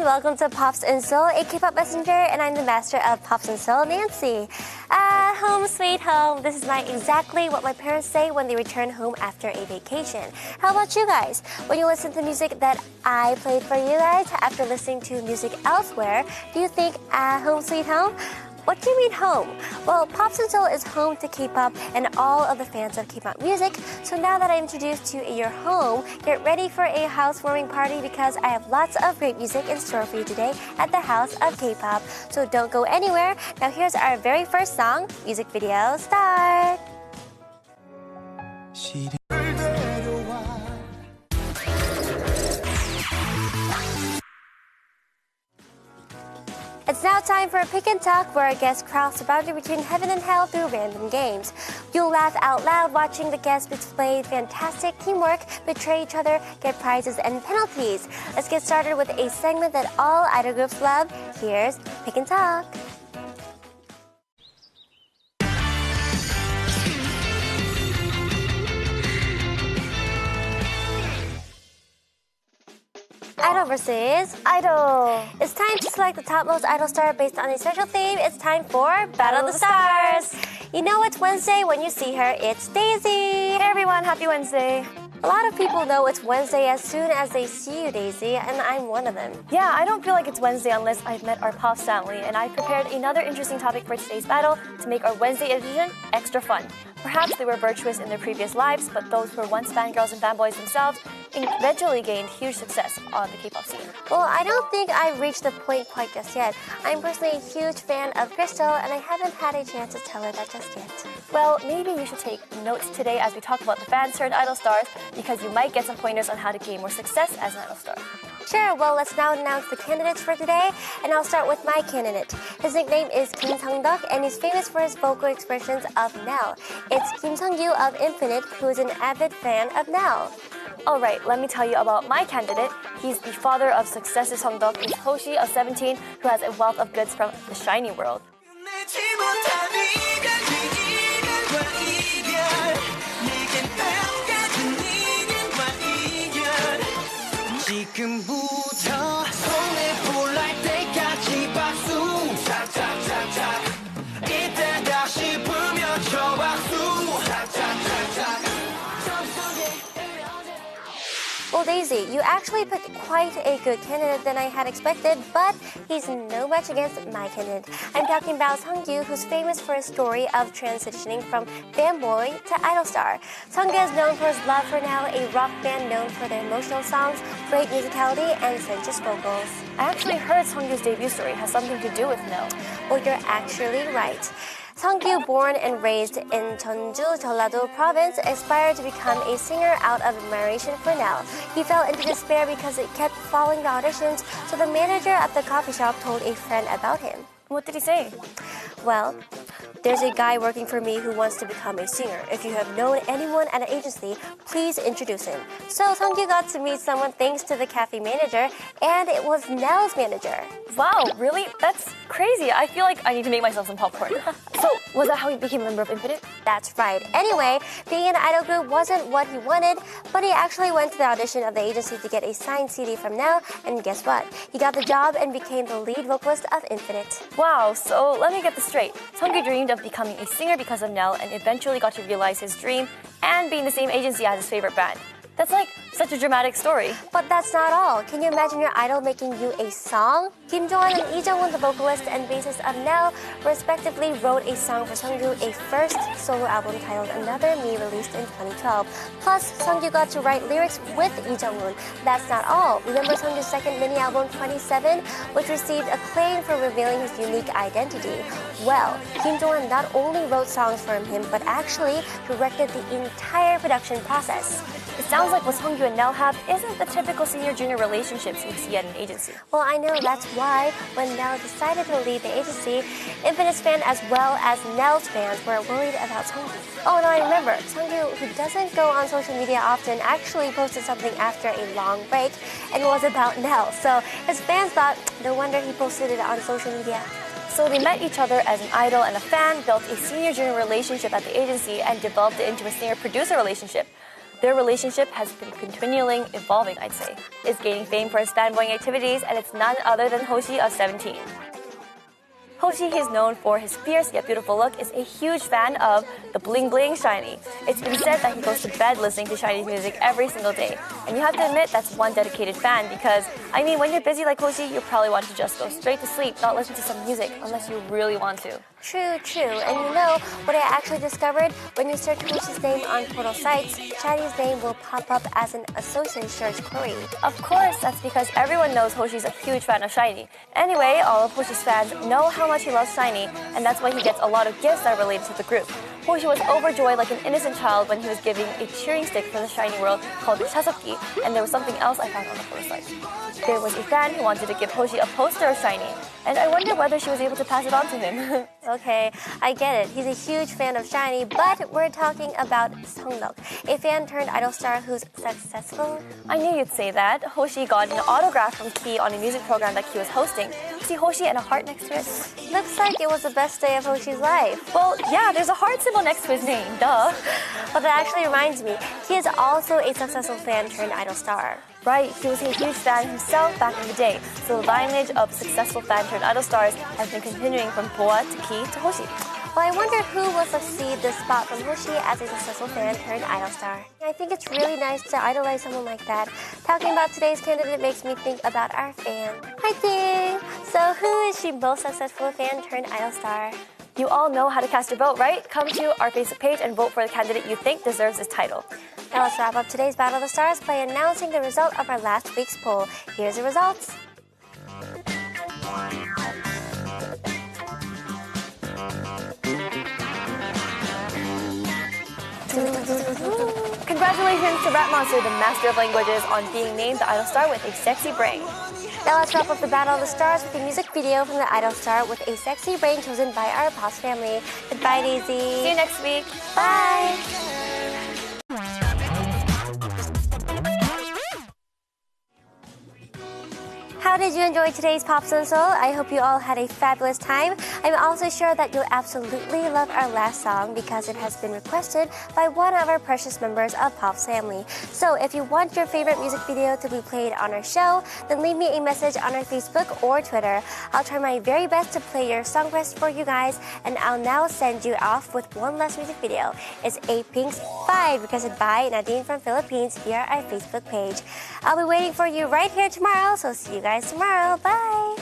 Welcome to 팝스인서울, a K-pop messenger, and I'm the master of 팝스인서울, Nancy. Home sweet home. This is exactly what my parents say when they return home after a vacation. How about you guys? When you listen to music that I played for you guys after listening to music elsewhere, do you think home sweet home? What do you mean home? Well, 팝스인서울 is home to K-pop and all of the fans of K-pop music. So now that I introduced you your home, get ready for a housewarming party because I have lots of great music in store for you today at the House of K-pop. So don't go anywhere. Now here's our very first song, music video start. It's now time for a pick and talk where our guests cross the boundary between heaven and hell through random games. You'll laugh out loud watching the guests display fantastic teamwork, betray each other, get prizes and penalties. Let's get started with a segment that all idol groups love. Here's Pick and Talk. Idol versus Idol. It's time to select the topmost idol star based on a special theme. It's time for Battle of the Stars. You know it's Wednesday when you see her. It's Daisy. Hey everyone, happy Wednesday. A lot of people know it's Wednesday as soon as they see you, Daisy, and I'm one of them. Yeah, I don't feel like it's Wednesday unless I've met our Pops family, and I prepared another interesting topic for today's battle to make our Wednesday edition extra fun. Perhaps they were virtuous in their previous lives, but those who were once fangirls and fanboys themselves eventually gained huge success on the K-pop scene. Well, I don't think I've reached the point quite just yet. I'm personally a huge fan of Crystal, and I haven't had a chance to tell her that just yet. Well, maybe you should take notes today as we talk about the fans turned idol stars, because you might get some pointers on how to gain more success as an idol star. Sure, well, let's now announce the candidates for today, and I'll start with my candidate. His nickname is Kim Sung-deok, and he's famous for his vocal expressions of Nell. It's Kim Sung-gyu of Infinite, who is an avid fan of Nell. Alright, let me tell you about my candidate. He's the father of successive Sung-deok. He's Hoshi of 17, who has a wealth of goods from the shiny world. Well, Daisy, you actually picked quite a good candidate than I had expected, but he's no match against my candidate. I'm talking about Sung-gyu, who's famous for his story of transitioning from fanboy to idol star. Sung-gyu is known for his love for Nell, a rock band known for their emotional songs, great musicality, and sensuous vocals. I actually heard Sung-gyu's debut story has something to do with Nell. Well, you're actually right. Sung-gyu, born and raised in Jeonju, Jeollado province, aspired to become a singer out of admiration for Nell. He fell into despair because he kept failing the auditions, so the manager at the coffee shop told a friend about him. What did he say? Well, there's a guy working for me who wants to become a singer. If you have known anyone at an agency, please introduce him. So Sung-gyu got to meet someone thanks to the cafe manager, and it was Nell's manager. Wow, really? That's crazy. I feel like I need to make myself some popcorn. So, was that how he became a member of Infinite? That's right. Anyway, being in an idol group wasn't what he wanted, but he actually went to the audition of the agency to get a signed CD from Nell, and guess what? He got the job and became the lead vocalist of Infinite. Wow, so let me get this straight. Sung-gyu dreamed of becoming a singer because of Nell and eventually got to realize his dream and be in the same agency as his favorite band. That's like such a dramatic story. But that's not all. Can you imagine your idol making you a song? Kim Jong-un and Lee Jung-won, the vocalist and bassist of Nell, respectively wrote a song for Sung-gyu, a first solo album titled Another Me, released in 2012. Plus, Sung-gyu got to write lyrics with Lee Jung-won. That's not all. Remember Sung-gyu's second mini-album, 27, which received acclaim for revealing his unique identity? Well, Kim Jong-un not only wrote songs for him, but actually directed the entire production process. It sounds like what Sung-gyu and Nell have isn't the typical senior-junior relationships you'd see at an agency. Well, I know. That's why when Nell decided to leave the agency, Infinite's fans as well as Nell's fans were worried about Sung-gyu. Oh, no, I remember. Sung-gyu, who doesn't go on social media often, actually posted something after a long break, and it was about Nell. So his fans thought, no wonder he posted it on social media. So they met each other as an idol and a fan, built a senior-junior relationship at the agency, and developed it into a singer-producer relationship. Their relationship has been continually evolving, I'd say. Is gaining fame for his fanboying activities, and it's none other than Hoshi of 17. Hoshi, he is known for his fierce yet beautiful look, is a huge fan of the bling bling SHINee. It's been said that he goes to bed listening to SHINee's music every single day. And you have to admit that's one dedicated fan because, I mean, when you're busy like Hoshi, you probably want to just go straight to sleep, not listen to some music, unless you really want to. True. And you know what I actually discovered? When you search Hoshi's name on portal sites, SHINee's name will pop up as an associated search query. Of course, that's because everyone knows Hoshi's a huge fan of SHINee. Anyway, all of Hoshi's fans know how much he loves SHINee, and that's why he gets a lot of gifts that are related to the group. Hoshi was overjoyed like an innocent child when he was giving a cheering stick for the SHINee world called chaseokgi, and there was something else I found on the portal site. There was a fan who wanted to give Hoshi a poster of SHINee, and I wonder whether she was able to pass it on to him. Okay, I get it. He's a huge fan of SHINee, but we're talking about Seongdeok, a fan turned idol star who's successful. I knew you'd say that. Hoshi got an autograph from Key on a music program that Key was hosting. See Hoshi and a heart next to it? Looks like it was the best day of Hoshi's life. Well, yeah, there's a heart symbol next to his name, duh. But that actually reminds me, he is also a successful fan turned idol star. Right, he was a huge fan himself back in the day, so the lineage of successful fan turned idol stars has been continuing from Boa to Key to Hoshi. Well, I wonder who will succeed this spot from Hoshi as a successful fan turned idol star. I think it's really nice to idolize someone like that. Talking about today's candidate makes me think about our fan. Hi, Ting! So who is she most successful fan turned idol star? You all know how to cast your vote, right? Come to our Facebook page and vote for the candidate you think deserves this title. Now let's wrap up today's Battle of the Stars by announcing the result of our last week's poll. Here's the results. Congratulations to Rat Monster, the master of languages, on being named the idol star with a sexy brain. Now let's wrap up the Battle of the Stars with a music video from the idol star with a sexy brain chosen by our Pops family. Goodbye, Daisy. See you next week. Bye. How did you enjoy today's 팝스인서울? I hope you all had a fabulous time. I'm also sure that you'll absolutely love our last song because it has been requested by one of our precious members of Pop's family. So if you want your favorite music video to be played on our show, then leave me a message on our Facebook or Twitter. I'll try my very best to play your song request for you guys, and I'll now send you off with one last music video. It's A-Pink's 5, requested by Nadine from Philippines via our Facebook page. I'll be waiting for you right here tomorrow, so see you guys tomorrow. Bye!